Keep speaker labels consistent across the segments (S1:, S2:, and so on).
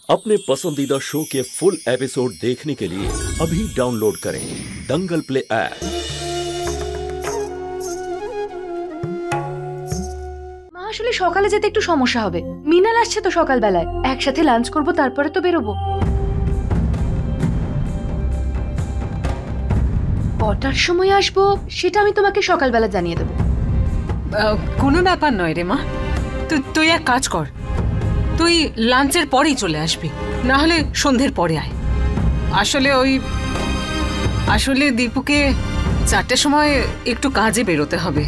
S1: अपने पसंदीदा शो के फुल एपिसोड देखने के लिए अभी डाउनलोड करें दंगल प्ले ऐप।
S2: মা আসলে সকালে যেতে একটু সমস্যা হবে। মিনাল আসছে তো সকালবেলায়, একসাথে লাঞ্চ করব, তারপরে তো বেরোবো। কটার সময় আসবো সেটা আমি তোমাকে সকালবেলা জানিয়ে দেবো।
S3: কোনো ব্যাপার নয় রে মা, তুই এক কাজ কর, তুই লাঞ্চের পরেই চলে আসবি, না হলে সন্ধ্যের পরে আয়। আসলে দীপুকে 4টার সময় একটু কাজে বেরোতে হবে।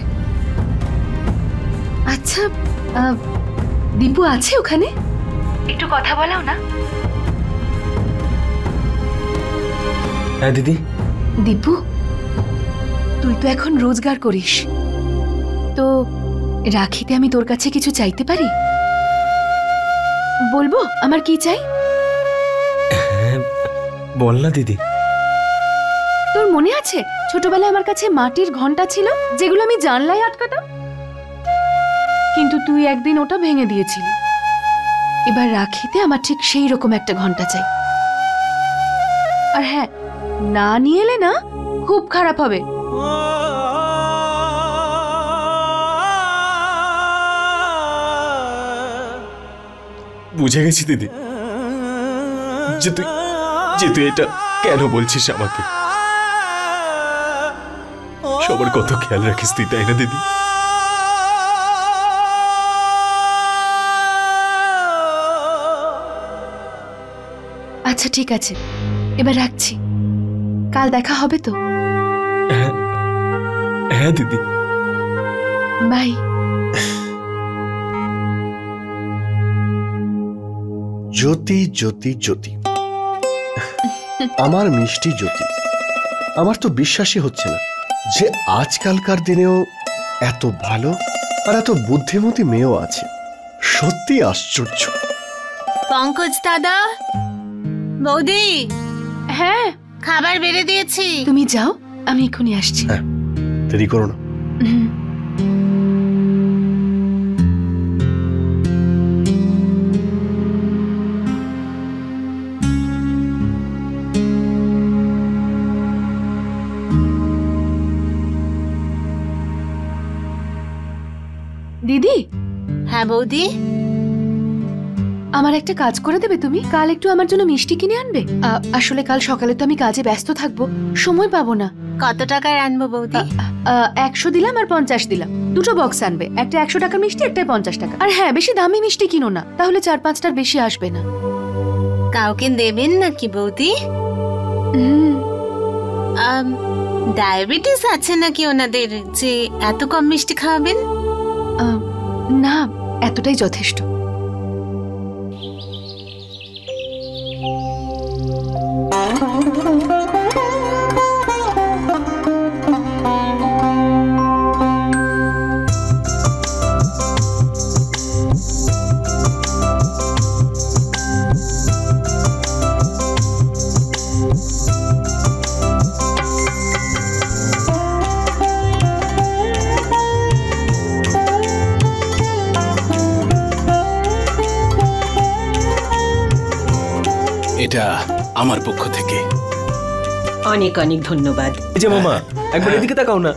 S2: আচ্ছা, দীপু আছে ওখানে? একটু কথা বলাও না।
S4: হ্যাঁ দিদি।
S2: দীপু, তুই তো এখন রোজগার করিস, তো রাখিতে আমি তোর কাছে কিছু চাইতে পারি? বলবো আমার কি চাই?
S4: হ্যাঁ বল না দিদি।
S2: তোর মনে আছে ছোটবেলায় আমার কাছে মাটির ঘন্টা ছিল, যেগুলো আমি জানলায় আটকাতাম, কিন্তু তুই একদিন ওটা ভেঙে দিয়েছিলি। এবার রাখিতে আমার ঠিক সেই রকম একটা ঘন্টা চাই। আর হ্যাঁ, না নিয়ে এলে না খুব খারাপ হবে।
S4: বুঝে গেছি দিদি, যে তুই এটা কেন বলছিস আমাকে। সবার কত খেয়াল রাখিস তুই, তাই না দিদি?
S2: আচ্ছা ঠিক আছে, এবার রাখছি, কাল দেখা হবে তো?
S4: হ্যাঁ দিদি,
S2: বাই।
S5: জ্যোতি জ্যোতি জ্যোতি, আমার মিষ্টি জ্যোতি। আমার তো বিশ্বাসই হচ্ছে না যে আজকালকার দিনেও এত ভালো আর এত বুদ্ধিমতী মেয়েও আছে। সত্যি আশ্চর্য।
S6: পঙ্কজ দাদা, বৌদি,
S2: হ্যাঁ
S6: খাবার বেড়ে দিয়েছি,
S2: তুমি যাও, আমি এক্ষুনি আসছি।
S5: হ্যাঁ, দেরি করো না।
S2: দিদি।
S6: হ্যাঁ বৌদি।
S2: আমার একটা কাজ করে দেবে তুমি? কাল একটু আমার জন্য মিষ্টি কিনে আনবে। আসলে কাল সকালে তো আমি কাজে ব্যস্ত থাকবো, সময় পাবো না।
S6: কত টাকায় আনবো বৌদি?
S2: 100 দিলাম আর 50 দিলাম, দুটো বক্স আনবে, একটা 100 টাকার মিষ্টি, একটা 50 টাকা। আর হ্যাঁ, বেশি দামি মিষ্টি কিনো না, তাহলে 4-5টার বেশি আসবে না।
S6: কাউকে দেবেন নাকি বৌদি? ডায়াবেটিস আছে নাকি ওনাদের যে এত কম মিষ্টি খাওয়াবেন?
S2: না, এতটাই যথেষ্ট।
S7: এটা আমার পক্ষ থেকে
S8: অনেক অনেক ধন্যবাদ।
S4: এই যে মামা, একবার এদিকে তাকাও না।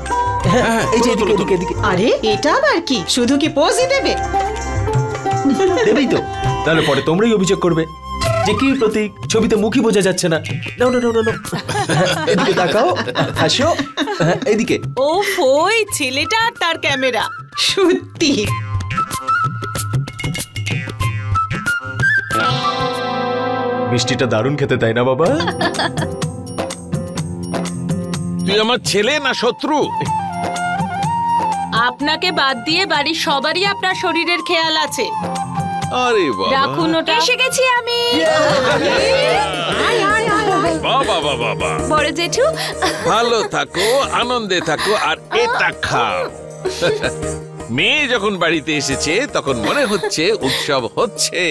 S4: হ্যাঁ, এই যে এদিকে।
S8: আরে এটা আবার কি, শুধু কি পোজই দেবে?
S4: দেবেই তো, তাহলে পরে তোমরাই অভিযোগ করবে যে কি প্রতীক, ছবিতে মুখই বোঝা যাচ্ছে না। নাও, এদিকে তাকাও, হাসো, এদিকে।
S3: ওফ, ওই ছেলেটা আর তার ক্যামেরা,
S8: সত্যি
S4: মিষ্টিটা দারুণ খেতে, তাই না বাবা?
S7: তুই আমার ছেলে না শত্রু?
S3: আপনাকে বাদ দিয়ে বাড়ির সবারই আপনার শরীরের খেয়াল আছে।
S7: আরে বাবা,
S3: রাখুন ওটা। এসে গেছি আমি।
S7: বাবা
S2: বড় জেঠু,
S7: ভালো থাকো, আনন্দে থাকো, আর এটা খাও। মেয়ে যখন বাড়িতে এসেছে তখন মনে হচ্ছে উৎসব হচ্ছে।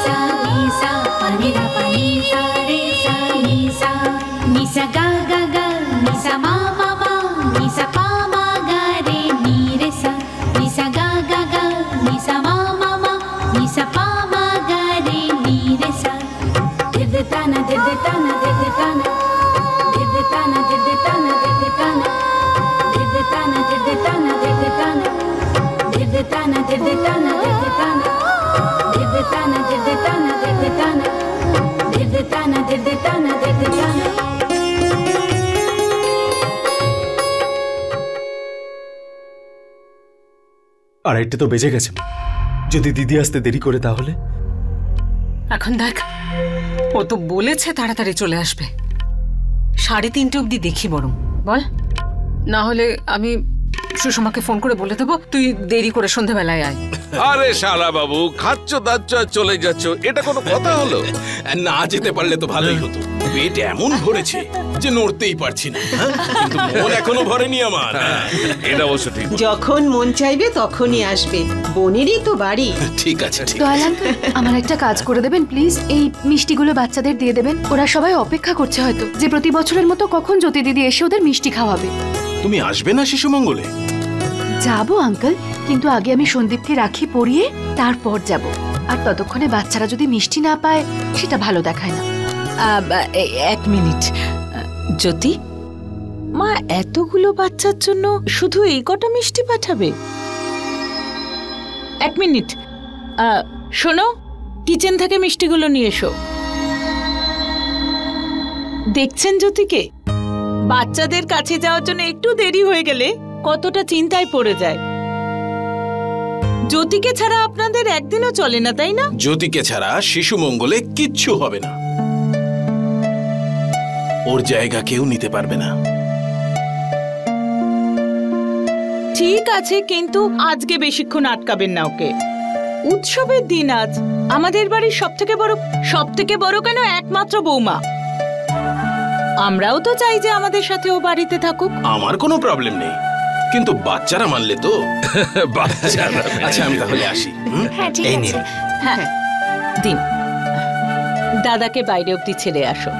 S6: सा नी सा pani da pani sa re sa ni sa ga ga ga ni sa ma ma ma ni sa pa ma ga re ni re sa ga ga ga ni sa ma ma ma ni sa pa ma ga re ni re sa diditana diditana diditana diditana diditana diditana diditana diditana diditana diditana diditana diditana diditana diditana diditana diditana diditana
S4: আড়াইটে তো বেজে গেছে। যদি দিদি আসতে দেরি করে তাহলে?
S3: এখন দেখ, ও তো বলেছে তাড়াতাড়ি চলে আসবে। 3:30 অবধি দেখি বরং, বল। না হলে আমি সুষমাকে ফোন করে বলে দেবো তুই দেরি করে সন্ধ্যাবেলায় আয়।
S7: আরে শালা বাবু, খাচ্ছ দাচ্ছ আর চলে যাচ্ছ, এটা কোনো কথা হলো?
S9: না যেতে পারলে তো ভালোই হতো। পেট এমন ভরেছে যে নড়তেই পারছি না, কিন্তু মন এখনো ভরেনি আমার।
S7: এটা অবশ্য ঠিক।
S8: যখন মন চাইবে তখনই আসবে, বোনেরই তো বাড়ি।
S9: ঠিক আছে, ঠিক
S2: দয়াল
S9: আছে।
S2: আঙ্কেল, আমার একটা কাজ করে দেবেন প্লিজ। এই মিষ্টিগুলো বাচ্চাদের দিয়ে দেবেন, ওরা সবাই অপেক্ষা করছে হয়তো যে প্রতি বছরের মতো কখন জ্যোতি দিদি এসে ওদের মিষ্টি খাওয়াবে।
S9: তুমি আসবে না শিশু মঙ্গলে?
S2: যাবো আঙ্কেল, কিন্তু আগে আমি সন্দীপকে রাখি পরিয়ে তারপর যাব। আর ততক্ষণে বাচ্চারা যদি মিষ্টি না পায় সেটা ভালো দেখায় না।
S10: 1 মিনিট জ্যোতি, মা এতগুলো বাচ্চার জন্য শুধু এই কটা মিষ্টি পাঠাবে? 1 মিনিট, শোনো, কিচেন থেকে মিষ্টিগুলো নিয়ে এসো। দেখছেন জ্যোতিকে, বাচ্চাদের কাছে যাওয়ার জন্য একটু দেরি হয়ে গেলে কতটা চিন্তায় পড়ে যায়। জ্যোতিকে ছাড়া আপনাদের একদিনও চলে না, তাই না?
S9: জ্যোতিকে ছাড়া শিশু মঙ্গলে কিচ্ছু হবে না, ওর জায়গা কেউ নিতে পারবে না।
S10: ঠিক আছে, কিন্তু আজকে বেশিক্ষণ আটকাবেন না ওকে। উৎসবের দিন আজ, আমাদের বাড়ির সব থেকে বড় কেন একমাত্র বৌমা। আমরাও তো চাই যে আমাদের সাথে ও বাড়িতে থাকুক।
S9: আমার কোনো প্রবলেম নেই, কিন্তু বাচ্চারা মানলে তো।
S7: বাচ্চারা।
S9: আচ্ছা, আমি তাহলে আসি।
S6: হ্যাঁ ঠিক
S9: এই
S6: আছে।
S9: নিন।
S10: হ্যাঁ দিন, দাদাকে বাইরে অব্দি ছেড়ে আসো।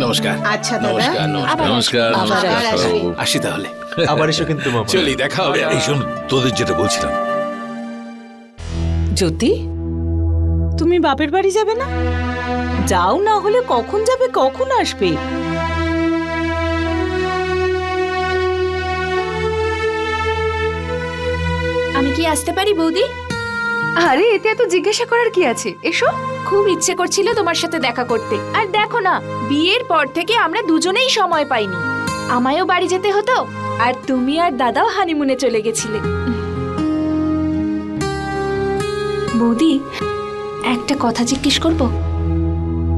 S9: নমস্কার।
S8: আচ্ছা দাদা,
S9: নমস্কার। নমস্কার।
S7: নমস্কার।
S8: আবার আসবে।
S9: আসি তাহলে।
S4: আবার এসো কিন্তু মামা।
S9: চলি, দেখা হবে।
S7: এই শোন, তোদের যেটা বলছিলাম,
S10: জ্যোতি, তুমি বাপের বাড়ি যাবে না? যাও, না হলে কখন যাবে, কখন আসবে?
S2: আমি কি আসতে পারি বৌদি? আরে এতে এত জিজ্ঞাসা করার কি আছে, এসো। খুব ইচ্ছে করছিল তোমার সাথে দেখা করতে। আর দেখো না, বিয়ের পর থেকে আমরা দুজনেই সময় পাইনি। আমায়ও বাড়ি যেতে হতো, আর তুমি আর দাদাও হানিমুনে চলে গেছিলে। বৌদি, একটা কথা জিজ্ঞেস করব?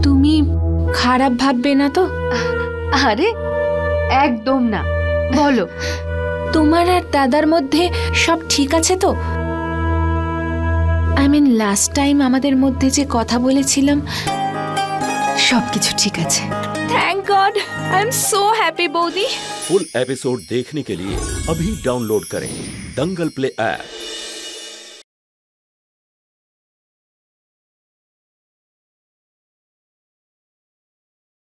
S2: তুমি খারাপ ভাববে না তো? আরে একদম না, বলো। তোমার আর দাদার মধ্যে সব ঠিক আছে তো? আই মিন লাস্ট টাইম আমাদের মধ্যে যে কথা বলেছিলাম সবকিছু ঠিক আছে। Thank God, I am so happy बौदी।
S1: फुल एपिसोड देखने के लिए अभी डाउनलोड करें दंगल प्ले ऐप।